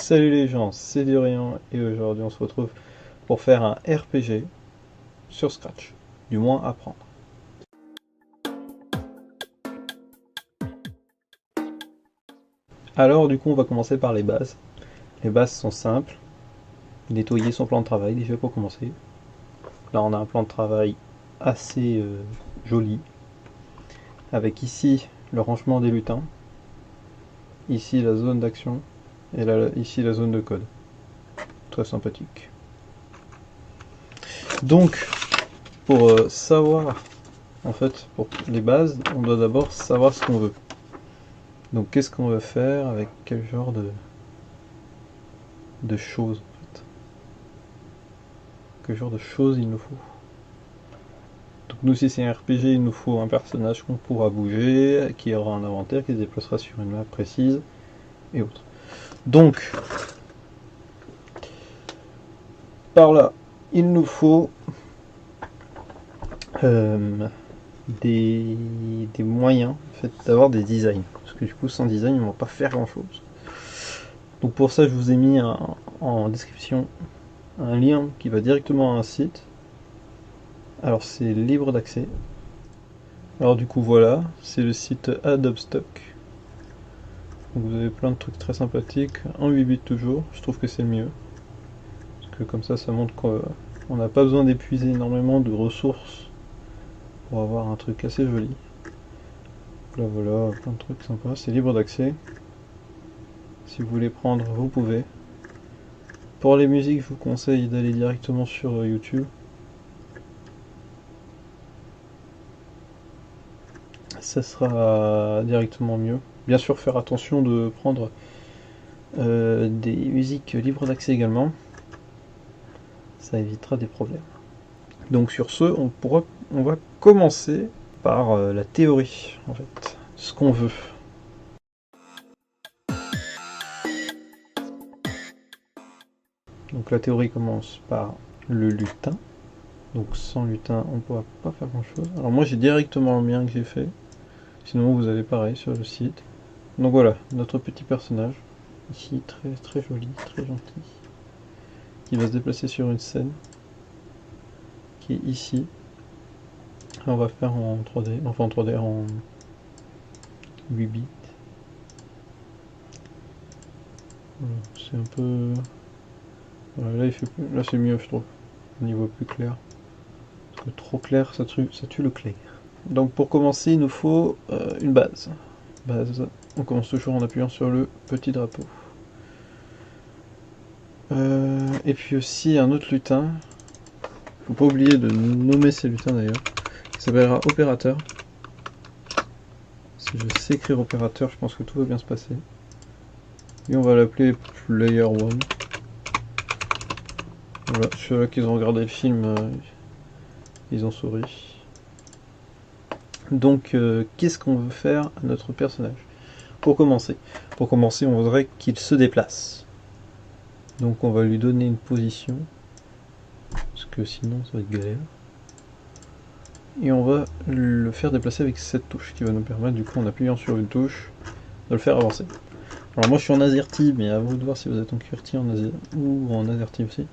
Salut les gens, c'est Durian et aujourd'hui on se retrouve pour faire un RPG sur Scratch, du moins apprendre. Alors du coup on va commencer par les bases. Les bases sont simples, nettoyer son plan de travail déjà pour commencer. Là on a un plan de travail assez joli, avec ici le rangement des lutins, ici la zone d'action et là, ici la zone de code. Très sympathique. Donc pour savoir, en fait, pour les bases, on doit d'abord savoir ce qu'on veut. Donc qu'est-ce qu'on veut faire avec quel genre de choses en fait. Quel genre de choses il nous faut. Donc nous si c'est un RPG, il nous faut un personnage qu'on pourra bouger, qui aura un inventaire, qui se déplacera sur une map précise, et autres. Donc, par là, il nous faut euh, des moyens en fait, d'avoir des designs. Parce que du coup sans design on va pas faire grand chose. Donc pour ça je vous ai mis en description un lien qui va directement à un site. Alors c'est libre d'accès. Alors du coup voilà, c'est le site Adobe Stock. Donc vous avez plein de trucs très sympathiques, en 8 bits toujours, je trouve que c'est le mieux. Parce que comme ça montre qu'on n'a pas besoin d'épuiser énormément de ressources pour avoir un truc assez joli. Là voilà, plein de trucs sympas, c'est libre d'accès. Si vous voulez prendre, vous pouvez. Pour les musiques, je vous conseille d'aller directement sur YouTube. Ça sera directement mieux. Bien sûr, faire attention de prendre des musiques libres d'accès également. Ça évitera des problèmes. Donc sur ce, on va commencer par la théorie, en fait, ce qu'on veut. Donc la théorie commence par le lutin. Donc sans lutin, on ne pourra pas faire grand chose. Alors moi j'ai directement le mien que j'ai fait. Sinon vous avez pareil sur le site. Donc voilà, notre petit personnage. Ici très très joli, très gentil. Qui va se déplacer sur une scène. Qui est ici. Et on va faire en 3D, enfin en 3D, en 8 bits. Voilà, c'est un peu... Voilà, là, là c'est mieux je trouve. Au niveau plus clair. Parce que trop clair, ça tue le clair. Donc pour commencer, il nous faut une base. On commence toujours en appuyant sur le petit drapeau. Et puis aussi un autre lutin. Faut pas oublier de nommer ces lutins d'ailleurs. Qui s'appellera opérateur. Si je sais écrire opérateur, je pense que tout va bien se passer. Et on va l'appeler Player One. Voilà, ceux-là qui ont regardé le film, ils ont souri. Donc, qu'est-ce qu'on veut faire à notre personnage? Pour commencer, on voudrait qu'il se déplace. Donc, on va lui donner une position, parce que sinon, ça va être galère. Et on va le faire déplacer avec cette touche, qui va nous permettre, du coup, en appuyant sur une touche, de le faire avancer. Alors moi, je suis en AZERTY, mais à vous de voir si vous êtes en QWERTY ou en AZERTY aussi.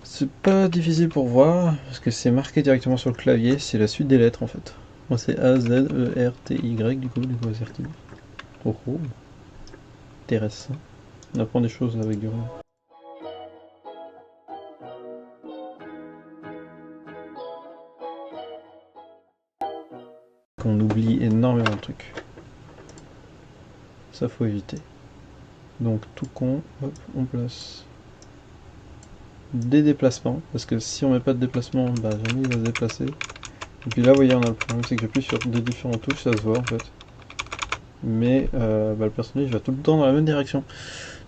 C'est pas difficile pour voir, parce que c'est marqué directement sur le clavier, c'est la suite des lettres en fait. Moi c'est A, Z, E, R, T, Y, du coup AZERTY. Oh oh, intéressant. On apprend des choses avec Durian. Qu'on oublie énormément de trucs. Ça faut éviter. Donc tout con, hop, on place des déplacements, parce que si on met pas de déplacement, bah jamais il va se déplacer. Et puis là, vous voyez, on a le problème, c'est que j'appuie sur des différentes touches, ça se voit en fait. Mais le personnage va tout le temps dans la même direction.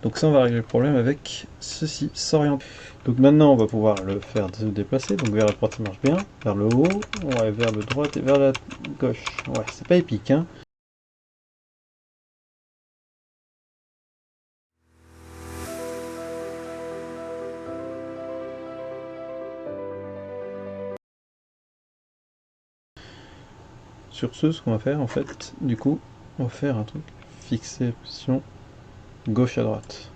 Donc ça, on va régler le problème avec ceci, s'orienter. Donc maintenant, on va pouvoir le faire se déplacer. Donc vers la droite, ça marche bien. Vers le haut, ouais, vers le droite et vers la gauche. Ouais, c'est pas épique, hein. Sur ce qu'on va faire, en fait, du coup, on va faire un truc. Fixer position. gauche à droite.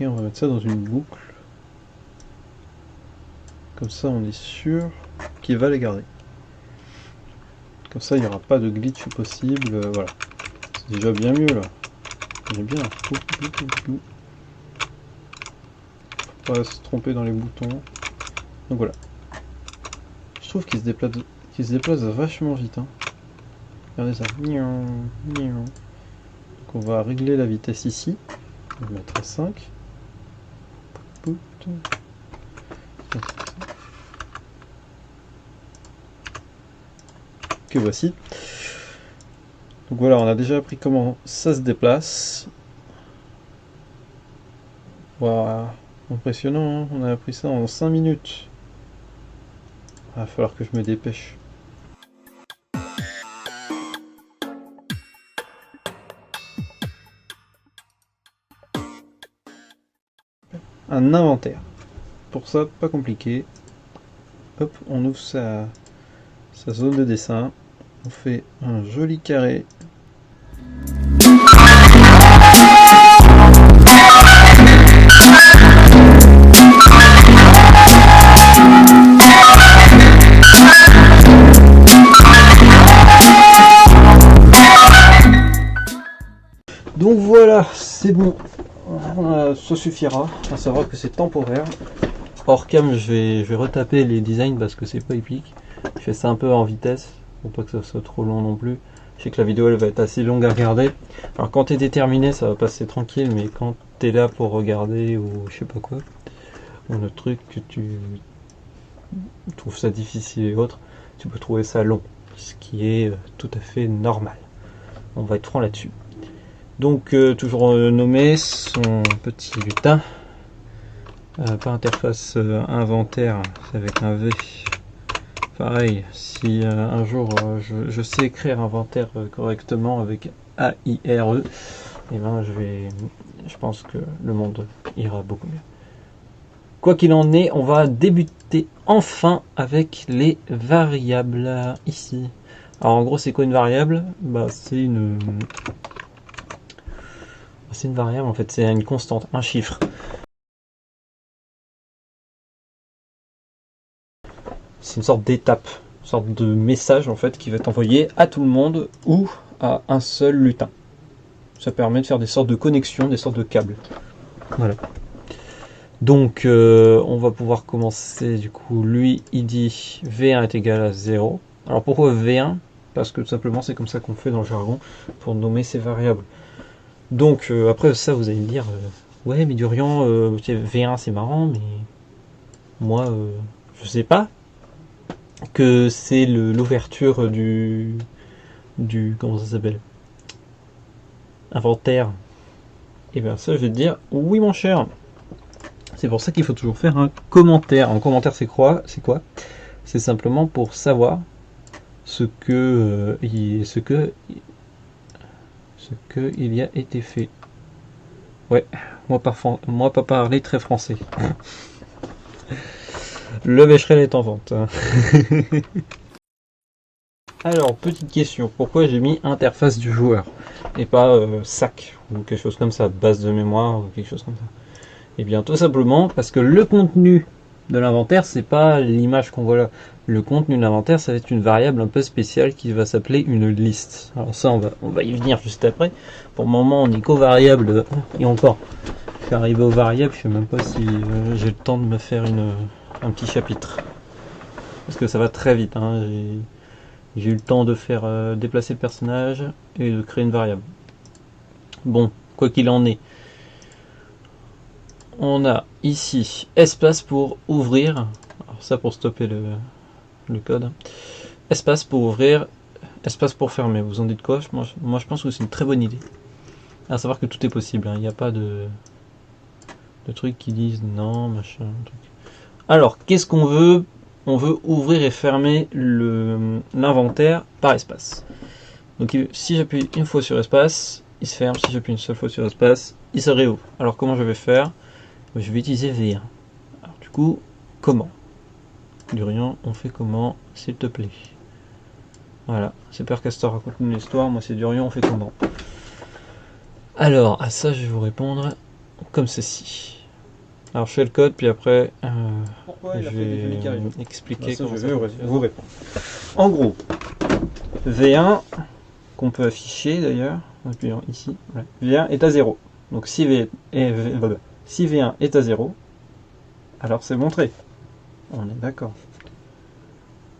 Et on va mettre ça dans une boucle. Comme ça on est sûr qu'il va les garder. Comme ça il n'y aura pas de glitch possible. Voilà. C'est déjà bien mieux là. On est bien. Faut pas se tromper dans les boutons. Donc voilà. Je trouve qu'il se déplace vachement vite. Hein. Regardez ça. Donc on va régler la vitesse ici. On va mettre à 5. Que voici. Donc voilà, on a déjà appris comment ça se déplace. Voilà, impressionnant, hein, on a appris ça en 5 minutes. Il va falloir que je me dépêche. Un inventaire. Pour ça, pas compliqué. Hop, on ouvre sa zone de dessin. On fait un joli carré. Donc voilà, c'est bon. Ça suffira. À savoir que c'est temporaire. Hors cam, je vais retaper les designs parce que c'est pas épique. Je fais ça un peu en vitesse pour pas que ça soit trop long non plus. Je sais que la vidéo elle va être assez longue à regarder. Alors quand t'es déterminé, ça va passer tranquille, mais quand t'es là pour regarder ou je sais pas quoi, ou le truc que tu trouves ça difficile et autres, tu peux trouver ça long, ce qui est tout à fait normal. On va être franc là-dessus. Donc toujours nommé son petit lutin. Pas interface inventaire, c'est avec un V. Pareil, si un jour je sais écrire inventaire correctement avec A-I-R-E, et ben je pense que le monde ira beaucoup mieux. Quoi qu'il en est, on va débuter enfin avec les variables ici. Alors en gros, c'est quoi une variable? Bah c'est une variable en fait, c'est une constante, un chiffre. C'est une sorte d'étape, une sorte de message en fait qui va être envoyé à tout le monde ou à un seul lutin. Ça permet de faire des sortes de connexions, des sortes de câbles. Voilà. Donc on va pouvoir commencer du coup, lui il dit V1 est égal à 0. Alors pourquoi V1? Parce que tout simplement c'est comme ça qu'on fait dans le jargon pour nommer ces variables. Donc après ça vous allez me dire ouais mais Durian V1 c'est marrant mais moi je sais pas que c'est l'ouverture du comment ça s'appelle, inventaire. Et bien ça je vais te dire oui mon cher. C'est pour ça qu'il faut toujours faire un commentaire. Un commentaire c'est quoi? C'est simplement pour savoir ce que il y a été fait. Ouais, moi pas parler très français. Le Becherel est en vente. Alors, petite question, pourquoi j'ai mis interface du joueur et pas sac ou quelque chose comme ça, base de mémoire ou quelque chose comme ça? Et bien tout simplement parce que le contenu de l'inventaire, c'est pas l'image qu'on voit là. Le contenu de l'inventaire, ça va être une variable un peu spéciale qui va s'appeler une liste. Alors ça, on va y venir juste après. Pour le moment, on est qu'aux variables et encore. Je suis arrivé aux variables, je sais même pas si j'ai le temps de me faire un petit chapitre. Parce que ça va très vite. Hein. J'ai eu le temps de faire déplacer le personnage et de créer une variable. Bon, quoi qu'il en est, on a ici espace pour ouvrir. Alors ça pour stopper le code. Espace pour ouvrir, espace pour fermer. Vous en dites quoi? Moi je pense que c'est une très bonne idée. À savoir que tout est possible. Il n'y a pas de trucs qui disent non, machin. Truc. Alors, qu'est-ce qu'on veut? On veut ouvrir et fermer l'inventaire par espace. Donc si j'appuie une fois sur espace, il se ferme. Si j'appuie une seule fois sur espace, il se réouvre. Alors comment je vais faire? Je vais utiliser V1. Alors du coup, comment? Durian, on fait comment, s'il te plaît? Voilà, c'est Père Castor, raconte une histoire. Moi c'est Durian, on fait comment? Alors, à ça, je vais vous répondre comme ceci. Alors, je fais le code, puis après, je vais expliquer comment ça fonctionne. Vous répondre. En gros, V1, qu'on peut afficher d'ailleurs, en appuyant ici, ouais. V1 est à 0. Donc si V1 est à 0, alors c'est montré. On est d'accord.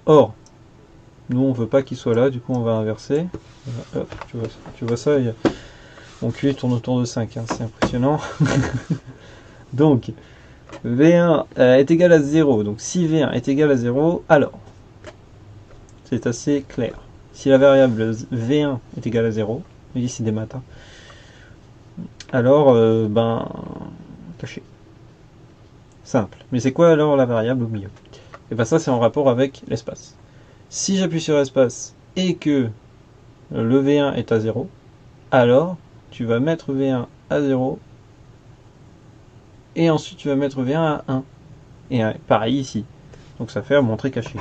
Or, nous on veut pas qu'il soit là, du coup on va inverser. Hop, tu vois ça, mon QI tourne autour de 5, hein, c'est impressionnant. Donc, V1 est égal à 0. Donc si V1 est égal à 0, alors, c'est assez clair. Si la variable V1 est égale à 0, ici c'est des maths, hein, alors, caché. Simple. Mais c'est quoi alors la variable au milieu? Et bien ça c'est en rapport avec l'espace. Si j'appuie sur espace et que le V1 est à 0, alors tu vas mettre V1 à 0 et ensuite tu vas mettre V1 à 1. Et pareil ici. Donc ça fait montrer caché.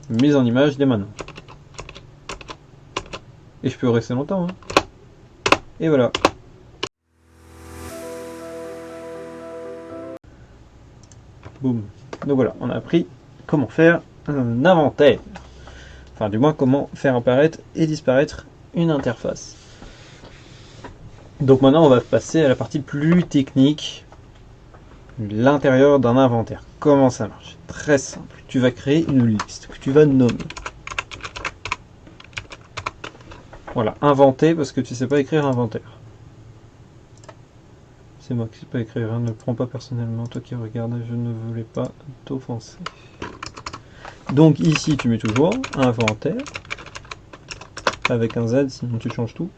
Mise en image dès maintenant. Et je peux rester longtemps. Hein. Et voilà. Boum. Donc voilà, on a appris comment faire un inventaire. Enfin, du moins, comment faire apparaître et disparaître une interface. Donc maintenant, on va passer à la partie plus technique, l'intérieur d'un inventaire. Comment ça marche? Très simple. Tu vas créer une liste que tu vas nommer. Voilà, inventer parce que tu sais pas écrire inventaire. C'est moi qui sais pas écrire, hein, ne le prends pas personnellement. Toi qui regardes, je ne voulais pas t'offenser. Donc ici, tu mets toujours inventaire avec un Z, sinon tu changes tout.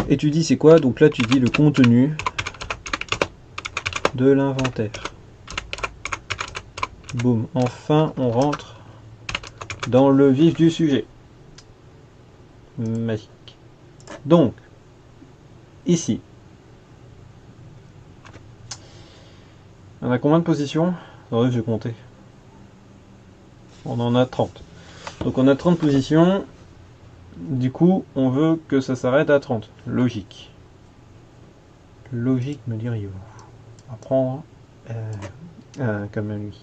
Et tu dis c'est quoi? Donc là, tu dis le contenu de l'inventaire. Boum. Enfin, on rentre dans le vif du sujet. Magique. Donc, ici, on a combien de positions? Ouais, j'ai compté. On en a 30. Donc on a 30 positions. Du coup, on veut que ça s'arrête à 30. Logique. Logique, me diriez-vous. On va prendre comme lui.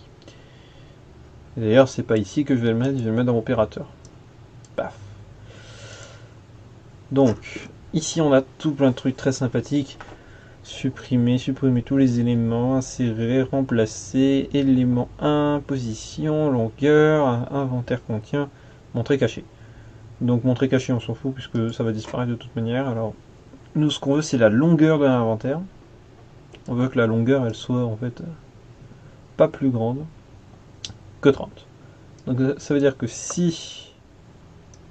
D'ailleurs, c'est pas ici que je vais le mettre, je vais le mettre dans opérateur. Paf. Donc, ici on a tout plein de trucs très sympathiques. Supprimer tous les éléments, insérer, remplacer, élément 1, position, longueur, inventaire contient, montrer caché. Donc montrer caché on s'en fout puisque ça va disparaître de toute manière. Alors nous ce qu'on veut c'est la longueur de l'inventaire. On veut que la longueur elle soit en fait pas plus grande que 30. Donc ça veut dire que si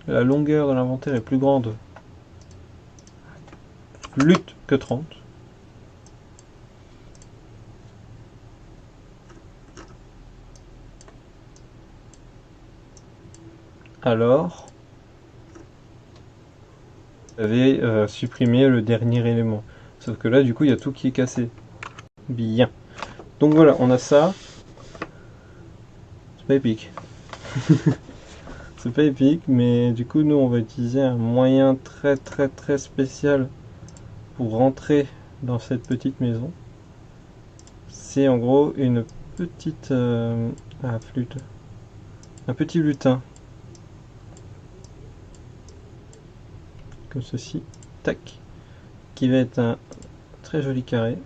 la longueur de l'inventaire est plus grande que 30, alors vous avez supprimé le dernier élément. Sauf que là du coup il y a tout qui est cassé. Bien. Donc voilà, on a ça. C'est pas épique. C'est pas épique, mais du coup nous on va utiliser un moyen très spécial pour rentrer dans cette petite maison. C'est en gros une petite flûte, un petit lutin, comme ceci, tac, qui va être un très joli carré,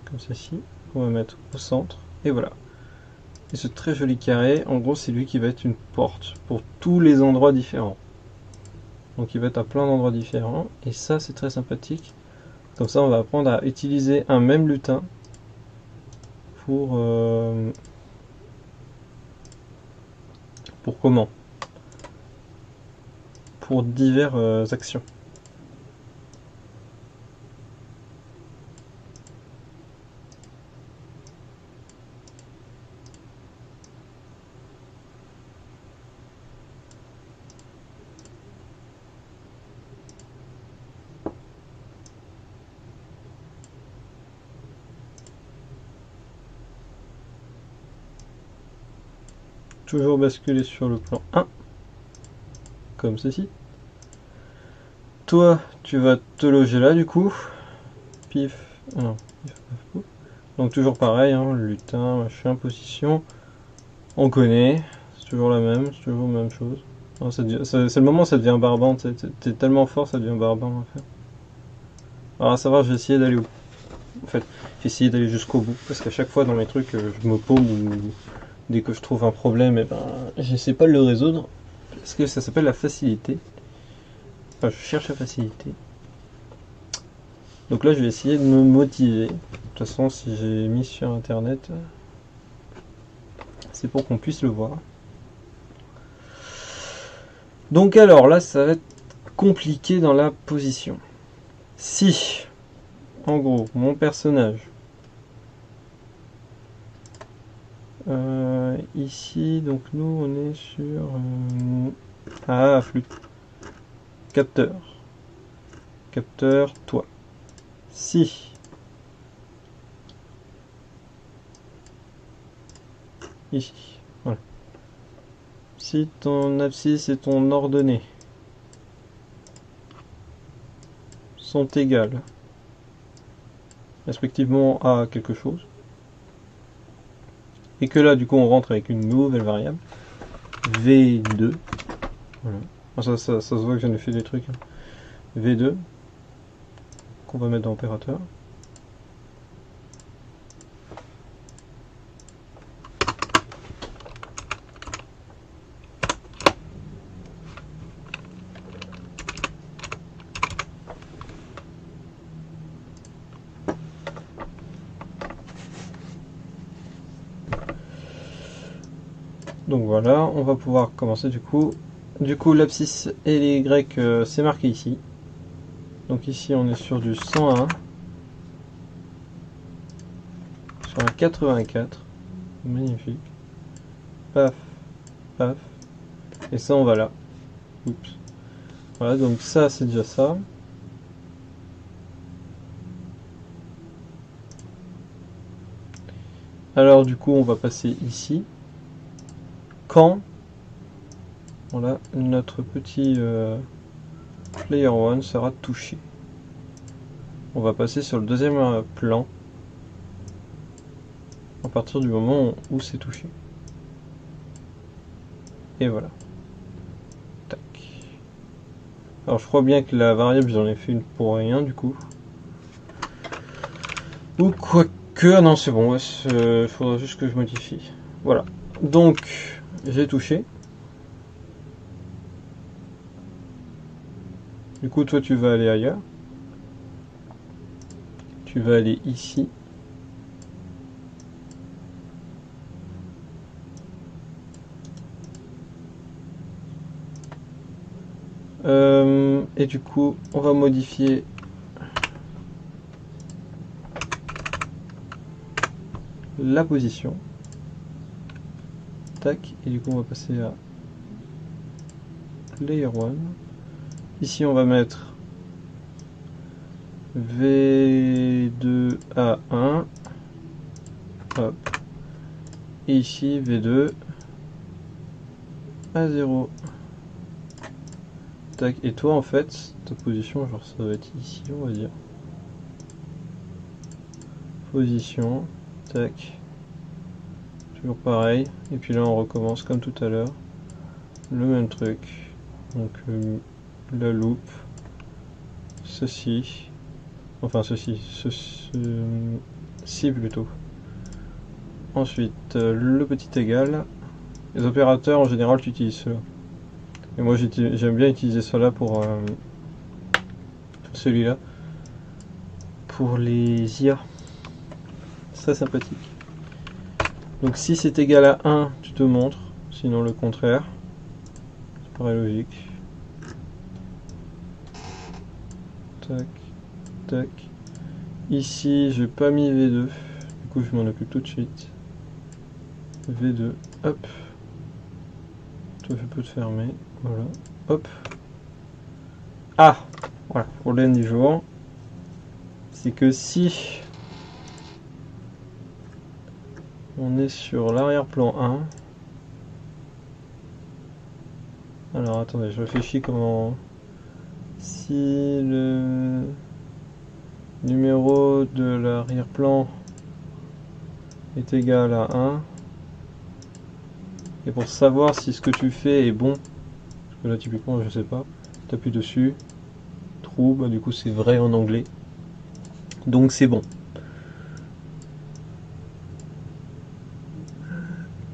comme ceci, qu'on va mettre au centre, et voilà. Et ce très joli carré, en gros c'est lui qui va être une porte pour tous les endroits différents. Donc il va être à plein d'endroits différents, et ça c'est très sympathique. Comme ça on va apprendre à utiliser un même lutin pour comment? Pour diverses actions. Toujours basculer sur le plan 1, comme ceci. toi, tu vas te loger là, du coup. Pif. Non. Pif, paf, pouf. Donc toujours pareil, hein, lutin, machin, position. On connaît. C'est toujours la même, c'est toujours la même chose. C'est le moment où ça devient barbant. T'es tellement fort, ça devient barbant en fait. Alors à savoir, je vais essayer d'aller où. En fait, j'ai essayé d'aller jusqu'au bout. Parce qu'à chaque fois dans mes trucs, je me paume ou dès que je trouve un problème, et ben, j'essaie pas de le résoudre. Parce que ça s'appelle la facilité. Enfin, je cherche la facilité. Donc là, je vais essayer de me motiver. De toute façon, si j'ai mis sur internet, c'est pour qu'on puisse le voir. Donc alors là, ça va être compliqué dans la position. Si, en gros, mon personnage, ici, donc nous, on est sur... flûte. Capteur. Capteur, toi. Si. Ici. Voilà. Si ton abscisse et ton ordonnée sont égales, respectivement à quelque chose, et que là, du coup, on rentre avec une nouvelle variable, V2. Voilà. Ça se voit que j'en ai fait des trucs. V2, qu'on va mettre dans opérateur. Donc voilà, on va pouvoir commencer du coup. Du coup, l'abscisse et les grecs, c'est marqué ici. Donc ici, on est sur du 101. Sur un 84. Magnifique. Paf, paf. Et ça, on va là. Oups. Voilà, donc ça, c'est déjà ça. Alors du coup, on va passer ici. Quand voilà, notre petit player one sera touché. On va passer sur le deuxième plan à partir du moment où c'est touché. Et voilà. Tac. Alors je crois bien que la variable, j'en ai fait une pour rien du coup. Ou quoique, ah non c'est bon, il faudra juste que je modifie. Voilà. Donc, j'ai touché. Du coup, toi tu vas aller ailleurs. Tu vas aller ici. Et du coup, on va modifier la position. Tac. Et du coup, on va passer à Player One. Ici, on va mettre V2A1. Hop. Et ici, V2A0. Tac. Et toi, en fait, ta position, genre, ça va être ici, on va dire. Position. Tac. Toujours pareil. Et puis là, on recommence comme tout à l'heure. Le même truc. Donc, la loupe. Ceci. Enfin, ceci. Ci plutôt. Ensuite, le petit égal. Les opérateurs, en général, tu utilises ceux-là. Et moi, j'aime bien utiliser cela pour celui-là. Pour les IA. Très sympathique. Donc, si c'est égal à 1, tu te montres. Sinon, le contraire. Ça paraît logique. Tac, tac. Ici, j'ai pas mis V2. Du coup, je m'en occupe tout de suite. V2, hop. Toi, je peux te fermer. Voilà, hop. Ah, voilà, problème du jour. C'est que si on est sur l'arrière-plan 1. Alors, attendez, je réfléchis comment... si le numéro de l'arrière-plan est égal à 1, et pour savoir si ce que tu fais est bon, parce que là typiquement je sais pas, tu appuies dessus, true, bah du coup c'est vrai en anglais, donc c'est bon.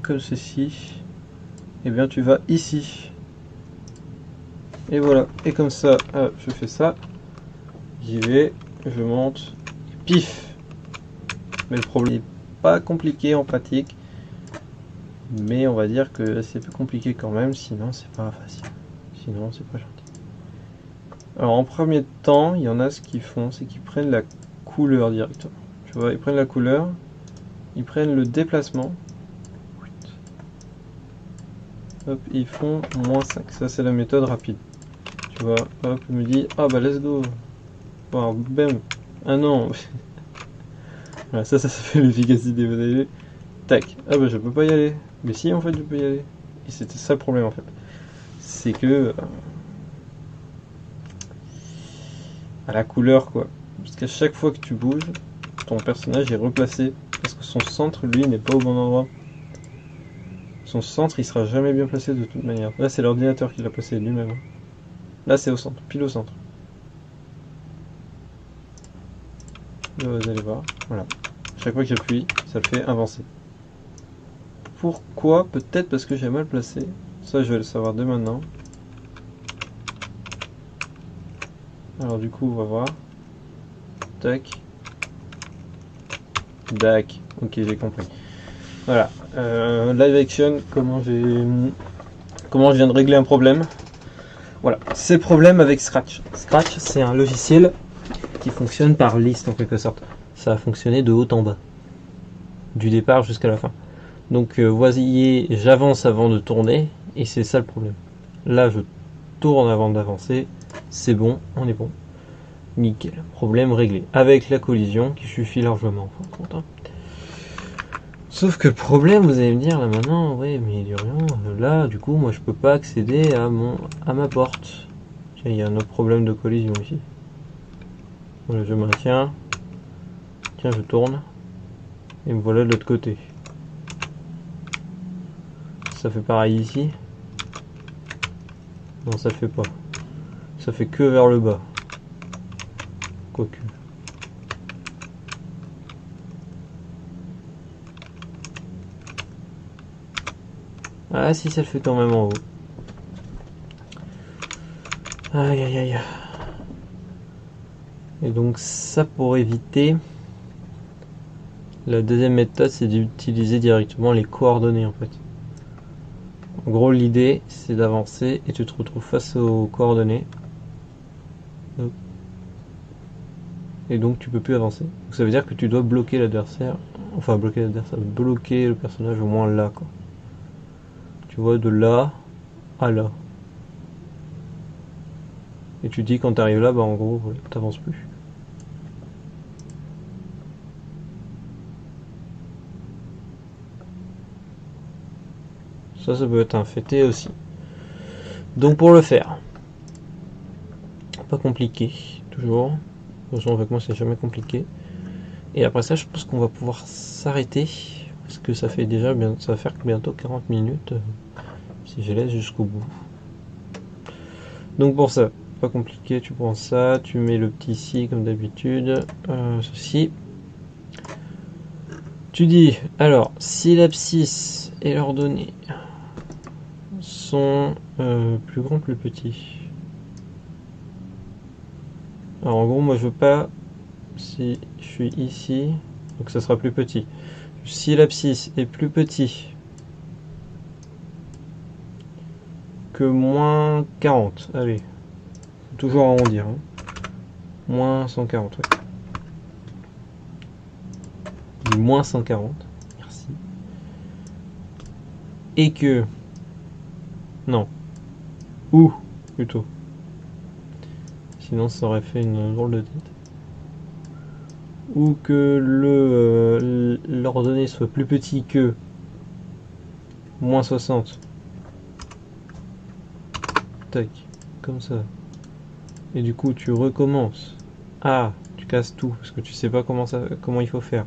Comme ceci, et bien tu vas ici, et voilà, et comme ça, je fais ça, j'y vais, je monte, et pif. Mais le problème n'est pas compliqué en pratique, mais on va dire que c'est plus compliqué quand même, sinon c'est pas facile, sinon c'est pas gentil. Alors en premier temps, il y en a ce qu'ils font, c'est qu'ils prennent la couleur directement. Tu vois, ils prennent la couleur, ils prennent le déplacement, hop, ils font -5. Ça c'est la méthode rapide. Tu vois, hop, il me dit, ah bah let's go. Bon, bam. Ah non. Voilà, ça fait l'efficacité, vous avez vu. Tac. Ah bah je peux pas y aller. Mais si en fait je peux y aller. Et c'était ça le problème en fait. C'est que à la couleur quoi. Parce qu'à chaque fois que tu bouges, ton personnage est replacé. Parce que son centre lui n'est pas au bon endroit. Son centre il sera jamais bien placé de toute manière. Là c'est l'ordinateur qui l'a placé lui-même. Là c'est au centre, pile au centre. Là, vous allez voir, voilà. Chaque fois que j'appuie, ça le fait avancer. Pourquoi? Peut-être parce que j'ai mal placé. Ça je vais le savoir dès maintenant. Alors du coup on va voir. Tac. Dac. Ok, j'ai compris. Voilà. Live action, comment je viens de régler un problème. Voilà. C'est le problème avec Scratch. Scratch, c'est un logiciel qui fonctionne par liste en quelque sorte. Ça va fonctionner de haut en bas. Du départ jusqu'à la fin. Donc voyez, j'avance avant de tourner et c'est ça le problème. Là, je tourne avant d'avancer. C'est bon, on est bon. Nickel, problème réglé. Avec la collision qui suffit largement. Enfin, sauf que le problème, vous allez me dire là maintenant, ouais, mais Durian, là, du coup, moi je peux pas accéder à ma porte. Tiens, il y a un autre problème de collision ici. Voilà, je maintiens. Tiens, je tourne. Et me voilà de l'autre côté. Ça fait pareil ici. Non, ça le fait pas. Ça fait que vers le bas. Quoique. Ah si, ça le fait quand même en haut. Aïe aïe aïe. Et donc ça, pour éviter, la deuxième méthode c'est d'utiliser directement les coordonnées en fait. En gros l'idée c'est d'avancer et tu te retrouves face aux coordonnées. Et donc tu peux plus avancer. Donc ça veut dire que tu dois bloquer l'adversaire. Enfin bloquer le personnage au moins là quoi. Tu vois, de là à là. Et tu dis quand t'arrives là, bah en gros, t'avances plus. Ça peut être un fêté aussi. Donc pour le faire, pas compliqué, toujours. De toute façon avec moi c'est jamais compliqué. Et après ça je pense qu'on va pouvoir s'arrêter. Parce que ça fait déjà ça va faire bientôt 40 minutes. Si je laisse jusqu'au bout. Donc pour ça, pas compliqué, tu prends ça, tu mets le petit ici comme d'habitude. Ceci. Tu dis, alors, si l'abscisse et l'ordonnée sont plus grands, plus petits. Alors en gros, moi je veux pas, si je suis ici, donc ça sera plus petit. Si l'abscisse est plus petit que moins 40, allez, toujours arrondir, hein. Moins 140, ouais. Du moins 140, merci. Et que, non, ou plutôt, sinon ça aurait fait une drôle de tête. Ou que l'ordonnée soit plus petit que moins 60. Tac, comme ça. et du coup tu recommences. Ah, tu casses tout parce que tu sais pas comment il faut faire.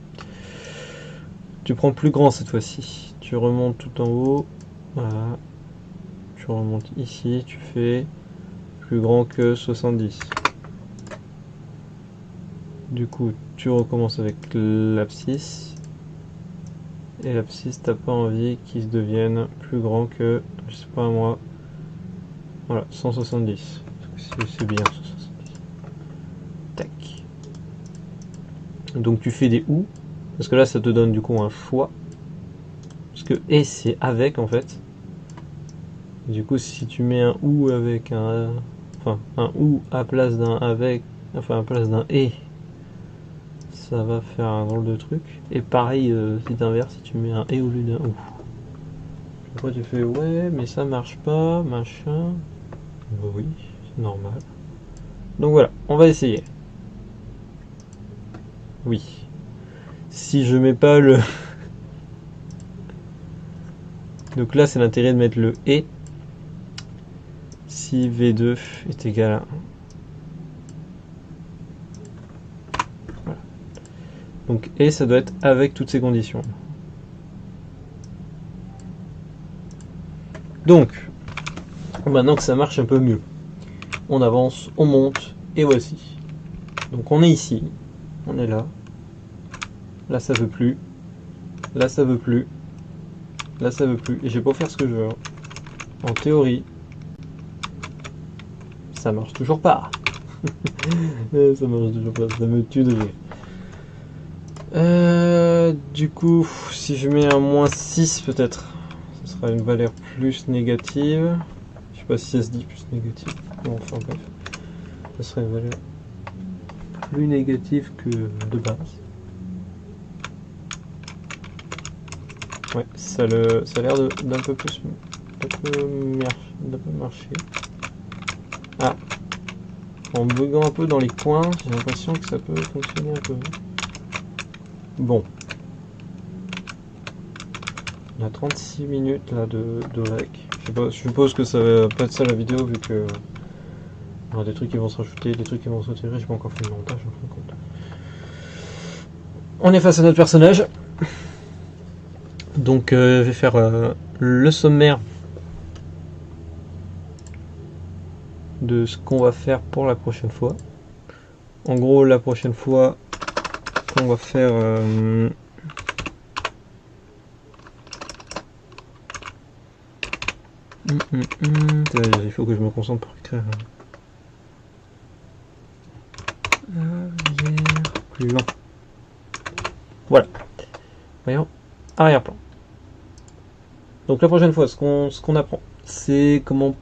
Tu prends plus grand cette fois-ci. Tu remontes tout en haut. Voilà. Tu remontes ici. Tu fais plus grand que 70. Du coup, tu recommences avec l'abscisse. Et l'abscisse, t'as pas envie qu'il devienne plus grand que, je sais pas moi, voilà, 170. C'est bien 170. Tac. Donc tu fais des ou, parce que là ça te donne du coup un choix. Parce que et c'est avec en fait. Du coup si tu mets un ou avec un ou à place d'un avec, enfin à place d'un et, ça va faire un drôle de truc. Et pareil si t'inverses, si tu mets un et au lieu d'un ou. Après tu fais ouais mais ça marche pas, machin. Bah oui, c'est normal. Donc voilà, on va essayer. Oui. Si je mets pas le... Donc là c'est l'intérêt de mettre le et. Si V2 est égal à 1. Voilà. Donc et ça doit être avec toutes ces conditions. Donc, maintenant que ça marche un peu mieux, on avance, on monte, et voici. Donc on est ici, on est là. Là ça veut plus. Là ça veut plus. Là ça veut plus. Et j'ai beau faire ce que je veux. En théorie, ça marche toujours pas. Ça marche toujours pas, ça me tue de rire. Du coup, si je mets un moins 6 peut-être, ce sera une valeur plus négative. Je sais pas si ça se dit plus négative. Bon, enfin bref. Ce serait une valeur plus négative que de base. Ouais, ça a l'air d'un peu plus... d'un peu marcher. Ah, en buguant un peu dans les coins, j'ai l'impression que ça peut fonctionner un peu. Bon. Il y a 36 minutes là de rec. Je suppose que ça va pas être ça la vidéo vu que il y aura des trucs qui vont se rajouter, des trucs qui vont se retirer, j'ai pas encore fait le montage, je me rends compte. On est face à notre personnage. Donc je vais faire le sommaire de ce qu'on va faire pour la prochaine fois. En gros, la prochaine fois, on va faire il faut que je me concentre pour écrire. Arrière-plan. Voilà. Voyons. Arrière-plan. Donc la prochaine fois, ce qu'on apprend, c'est comment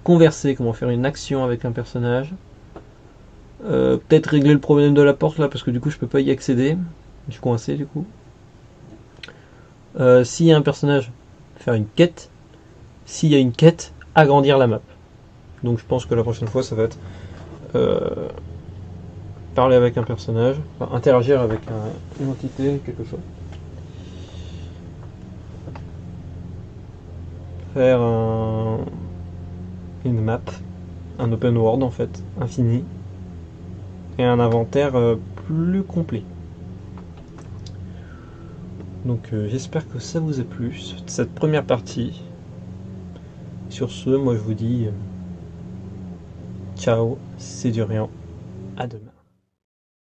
converser, comment faire une action avec un personnage. Peut-être régler le problème de la porte là, parce que du coup je peux pas y accéder. Je suis coincé du coup. S'il y a un personnage, faire une quête. S'il y a une quête, agrandir la map. Donc je pense que la prochaine fois ça va être parler avec un personnage, enfin, interagir avec une entité, quelque chose. Faire une map, un open world en fait, infini, et un inventaire plus complet. Donc j'espère que ça vous a plu, cette première partie. Sur ce, moi je vous dis ciao, c'est Durian, à demain.